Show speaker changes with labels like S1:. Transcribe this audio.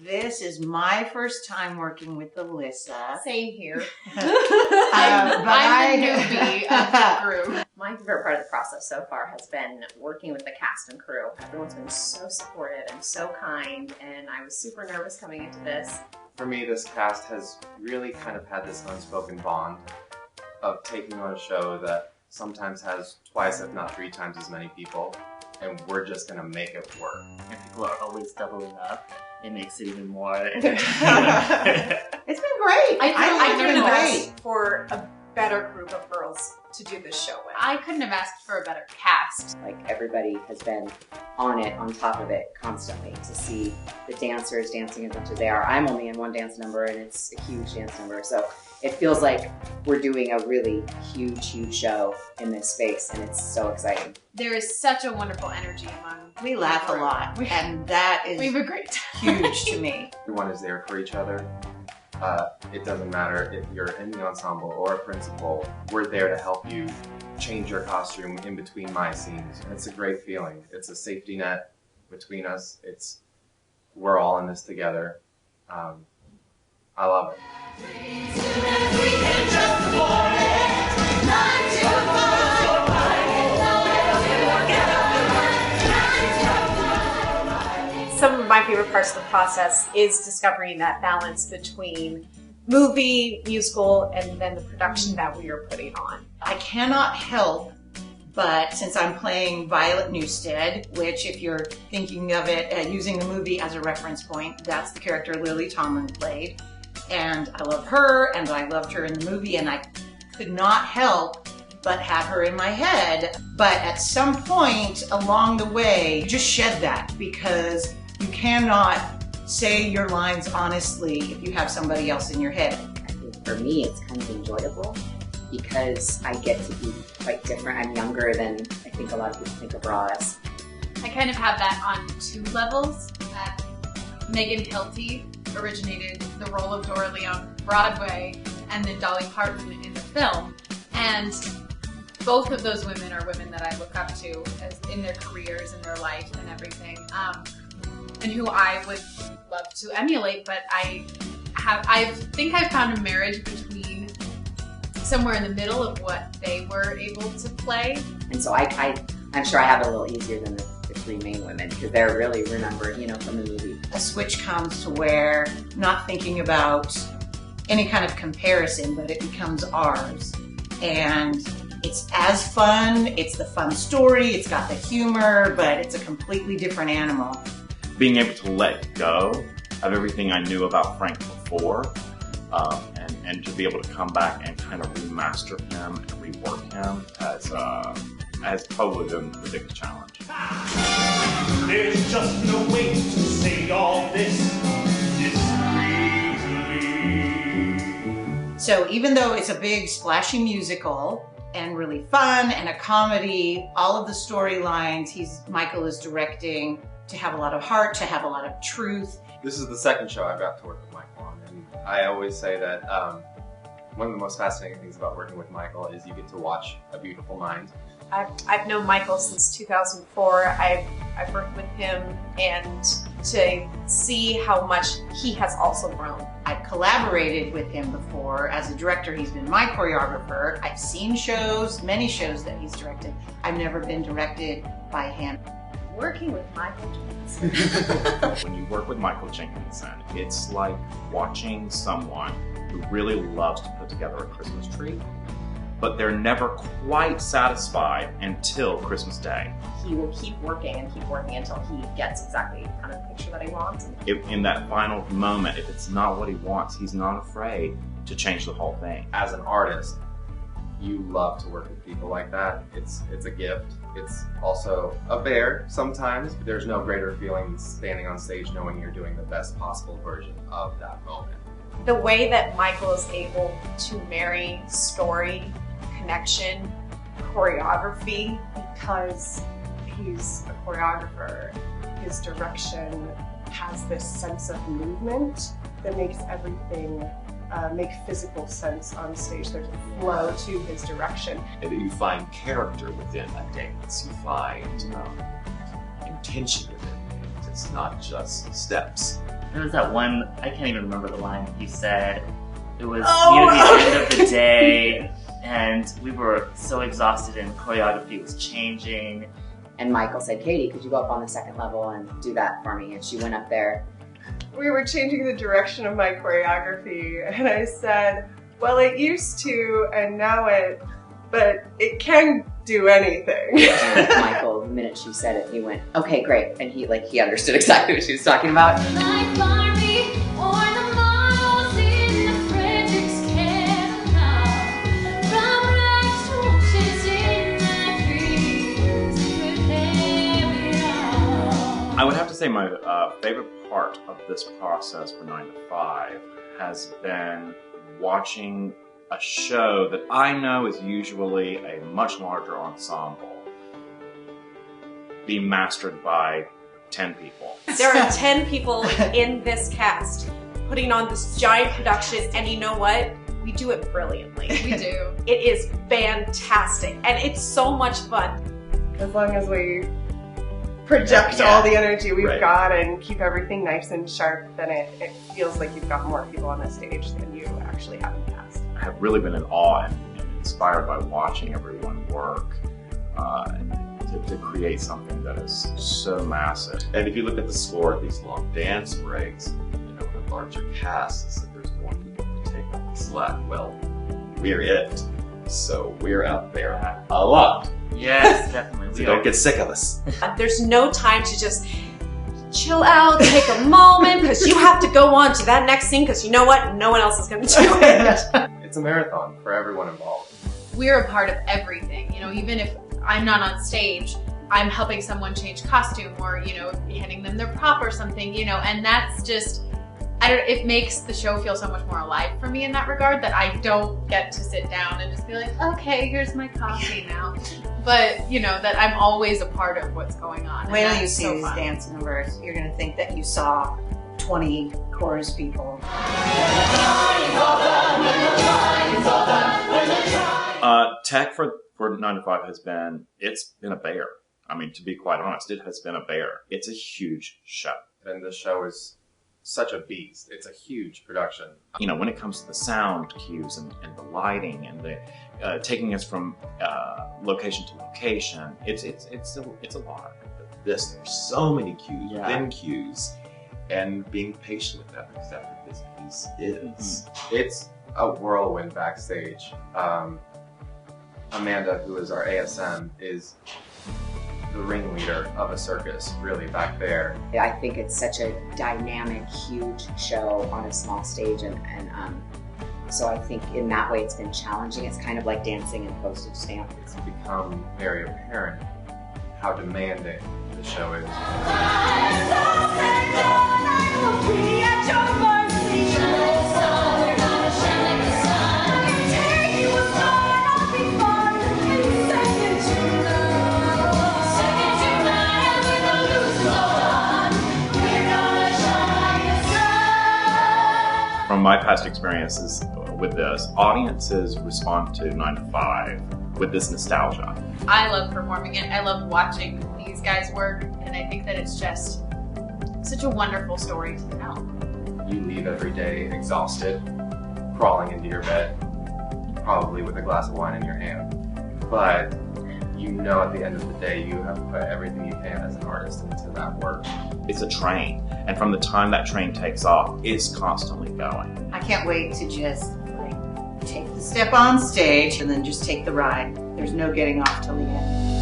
S1: This is my first time working with Alyssa.
S2: Same here.
S1: I'm
S2: the newbie of the group. My favorite part of the process so far has been working with the cast and crew. Everyone's been so supportive and so kind, and I was super nervous coming into this.
S3: For me, this cast has really kind of had this unspoken bond of taking on a show that sometimes has twice, if not 3 times as many people, and we're just gonna make it work.
S4: And people are always doubling up. It makes it even more entertaining.
S1: It's been great.
S5: I
S1: think
S5: couldn't
S1: it's
S5: have
S1: been
S5: asked for a better group of girls to do this show with.
S2: I couldn't have asked for a better cast.
S6: Like, everybody has been on it, on top of it constantly. To see the dancers dancing as much as they are. I'm only in one dance number and it's a huge dance number. So it feels like we're doing a really huge show in this space, and it's so exciting.
S2: There is such a wonderful energy among.
S1: We laugh a lot, and that is
S2: We have a great time.
S1: huge to me.
S3: Everyone is there for each other. It doesn't matter if you're in the ensemble or a principal, we're there to help you change your costume in between my scenes. And it's a great feeling. It's a safety net between us. We're all in this together. I love it.
S5: Some of my favorite parts of the process is discovering that balance between movie, musical, and then the production that we are putting on.
S1: I cannot help but, since I'm playing Violet Newstead, which if you're thinking of it using the movie as a reference point, that's the character Lily Tomlin played. And I love her, and I loved her in the movie, and I could not help but have her in my head. But at some point along the way, just shed that, because you cannot say your lines honestly if you have somebody else in your head.
S6: I think for me, it's kind of enjoyable because I get to be quite different. I'm younger than I think a lot of people think of Raw as.
S2: I kind of have that on 2 levels. That Megan Hilty originated the role of Dora Lee on Broadway, and then Dolly Parton in the film. And both of those women are women that I look up to as in their careers and their life and everything, and who I would love to emulate. But I think I've found a marriage between somewhere in the middle of what they were able to play.
S6: And so I'm sure I have it a little easier than the 3 main women, because they're really remembered, from the movie.
S1: A switch comes to where not thinking about any kind of comparison, but it becomes ours. And it's as fun, it's the fun story, it's got the humor, but it's a completely different animal.
S7: Being able to let go of everything I knew about Frank before, and to be able to come back and kind of remaster him and rework him has probably been the biggest challenge.
S8: There's just no way to say all this discreetly.
S1: So even though it's a big splashy musical and really fun and a comedy, all of the storylines Michael is directing to have a lot of heart, to have a lot of truth.
S3: This is the second show I've got to work with Michael on, and I always say that one of the most fascinating things about working with Michael is you get to watch a beautiful mind.
S5: I've known Michael since 2004. I've worked with him, and to see how much he has also grown.
S1: I've collaborated with him before. As a director, he's been my choreographer. I've seen shows, many shows that he's directed. I've never been directed by him.
S2: Working with Michael Jenkinson.
S7: When you work with Michael Jenkinson, it's like watching someone who really loves to put together a Christmas tree, but they're never quite satisfied until Christmas Day.
S2: He will keep working until he gets exactly the kind of picture that he wants.
S7: In that final moment, if it's not what he wants, he's not afraid to change the whole thing.
S3: As an artist, you love to work with people like that. It's a gift. It's also a bear sometimes. There's no greater feeling than standing on stage knowing you're doing the best possible version of that moment.
S5: The way that Michael is able to marry story, connection, choreography, because he's a choreographer, his direction has this sense of movement that makes everything make physical sense on stage. There's a flow to his direction.
S9: And that you find character within a dance. You find intention within it. It's not just steps.
S4: There was that one, I can't even remember the line you said. It was
S5: Oh.
S4: near the end of the day, and we were so exhausted and choreography was changing.
S6: And Michael said, Katie, could you go up on the second level and do that for me? And she went up there.
S5: We were changing the direction of my choreography, and I said, well, it used to, and now but it can do anything.
S6: And Michael, the minute she said it, he went, okay, great. And he understood exactly what she was talking about.
S10: Like Barbie or the models in the Fredericks catalog. From rags to riches in my dreams, could have it all.
S7: I would have to say my favorite part of this process for 9 to 5 has been watching a show that I know is usually a much larger ensemble be mastered by 10 people.
S5: There are 10 people in this cast putting on this giant production, and you know what? We do it brilliantly.
S2: We do.
S5: It is fantastic, and it's so much fun. As long as we project all the energy we've got and keep everything nice and sharp, then it feels like you've got more people on the stage than you actually have in the past.
S7: I have really been in awe and inspired by watching everyone work to create something that is so massive.
S9: And if you look at the score of these long dance breaks, you know, with a larger cast, it's like there's more people to take up the slack. Well, we're it. So we're out there a lot.
S4: Yes, definitely.
S9: So don't get sick of us.
S5: There's no time to just chill out, take a moment, because you have to go on to that next scene, because you know what? No one else is going to do it.
S3: It's a marathon for everyone involved.
S2: We're a part of everything. You know, even if I'm not on stage, I'm helping someone change costume or, you know, handing them their prop or something, you know, and that's just, it makes the show feel so much more alive for me in that regard, that I don't get to sit down and just be like, okay, here's my coffee now. But, you know, that I'm always a part of what's going on.
S1: Wait till you see these dance numbers. You're going to think that you saw 20 chorus people.
S7: Tech for 9 to 5 it's been a bear. I mean, to be quite honest, it has been a bear. It's a huge show.
S3: And the show is such a beast. It's a huge production.
S7: You know, when it comes to the sound cues and the lighting and the taking us from location to location, it's a lot.
S9: There's so many cues within cues, and being patient with that, because that's what this piece is.
S3: It's a whirlwind backstage. Amanda, who is our ASM, is the ringleader of a circus, really, back there.
S6: I think it's such a dynamic, huge show on a small stage, and so I think in that way it's been challenging. It's kind of like dancing in postage stamp.
S3: It's become very apparent how demanding the show is.
S7: From my past experiences with this, audiences respond to 9 to 5 with this nostalgia.
S2: I love performing it. I love watching these guys work, and I think that it's just such a wonderful story to tell.
S3: You leave every day exhausted, crawling into your bed, probably with a glass of wine in your hand. But you know at the end of the day you have put everything you can as an artist into that work.
S7: It's a train, and from the time that train takes off, it's constantly going.
S1: I can't wait to just take the step on stage and then just take the ride. There's no getting off till the end.